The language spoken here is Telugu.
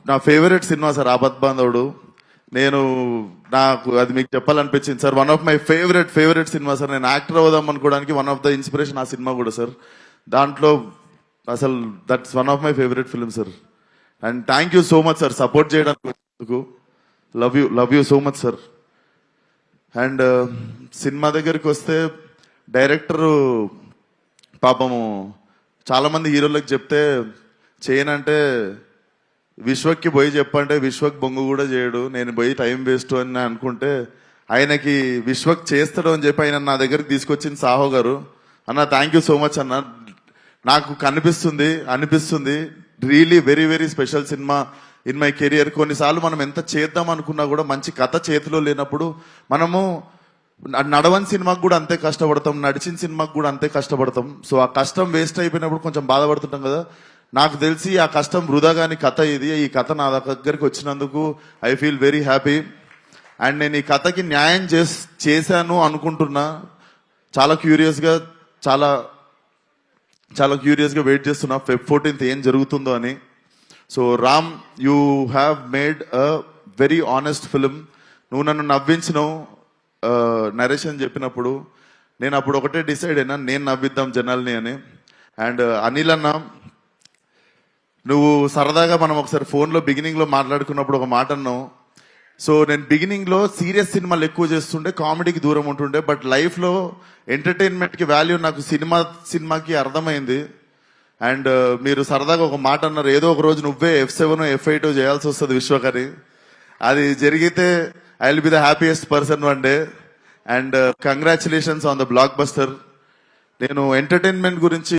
నా ఫేవరెట్ సినిమా సార్ ఆపద్ బాంధవుడు. నేను నాకు అది మీకు చెప్పాలనిపించింది sir. One of my favourite cinema sir. నేను యాక్టర్ అవుదాం అనుకోవడానికి వన్ ఆఫ్ ద ఇన్స్పిరేషన్ ఆ సినిమా కూడా సార్. దాంట్లో అసలు that's one of my favourite film sir. And thank you so much sir support చేయడానికి. Love you so much sir. And cinema దగ్గరికి వస్తే డైరెక్టరు పాపము చాలా మంది హీరోలకు చెప్తే చేయనంటే విశ్వక్కి పోయి చెప్పంటే విశ్వక్ బొంగు కూడా చేయడు. నేను పోయి టైం వేస్ట్ అని అనుకుంటే ఆయనకి విశ్వక్ చేస్తాడు అని చెప్పి ఆయన నా దగ్గరికి తీసుకొచ్చింది సాహో గారు. అన్న థ్యాంక్ యూ సో మచ్ అన్న. నాకు అనిపిస్తుంది really very very special cinema in my career. కొన్నిసార్లు మనం ఎంత చేద్దాం అనుకున్నా కూడా మంచి కథ చేతిలో లేనప్పుడు మనము నడవని సినిమాకు కూడా అంతే కష్టపడతాం, నడిచిన సినిమాకు కూడా అంతే కష్టపడతాం. సో ఆ కష్టం వేస్ట్ అయిపోయినప్పుడు కొంచెం బాధపడుతుంటాం కదా. నాకు తెలిసి ఆ కష్టం వృధాగాని కథ ఇది. ఈ కథ నా దగ్గరికి వచ్చినందుకు I feel very happy. And నేను ఈ కథకి న్యాయం చేశాను అనుకుంటున్నా. చాలా క్యూరియస్గా వెయిట్ చేస్తున్నా Feb 14th ఏం జరుగుతుందో అని. So Ram, you have made a very honest film. నువ్వు నన్ను నవ్వించినావు నరేషన్ చెప్పినప్పుడు. నేను అప్పుడు ఒకటే డిసైడ్ అయినా, నేను నవ్విద్దాం జనాల్ని అని. అండ్ అనిల్ అన్న, నువ్వు సరదాగా మనం ఒకసారి ఫోన్లో బిగినింగ్లో మాట్లాడుకున్నప్పుడు ఒక మాట అన్నావు. సో నేను బిగినింగ్లో సీరియస్ సినిమాలు ఎక్కువ చేస్తుండే, కామెడీకి దూరం ఉంటుండే. బట్ లైఫ్లో ఎంటర్టైన్మెంట్కి వాల్యూ నాకు సినిమాకి అర్థమైంది. అండ్ మీరు సరదాగా ఒక మాట అన్నారు, ఏదో ఒక రోజు నువ్వే F7 F8 చేయాల్సి వస్తుంది విశ్వకరి. అది జరిగితే I will be the happiest person one day. And congratulations on the block buster. నేను ఎంటర్టైన్మెంట్ గురించి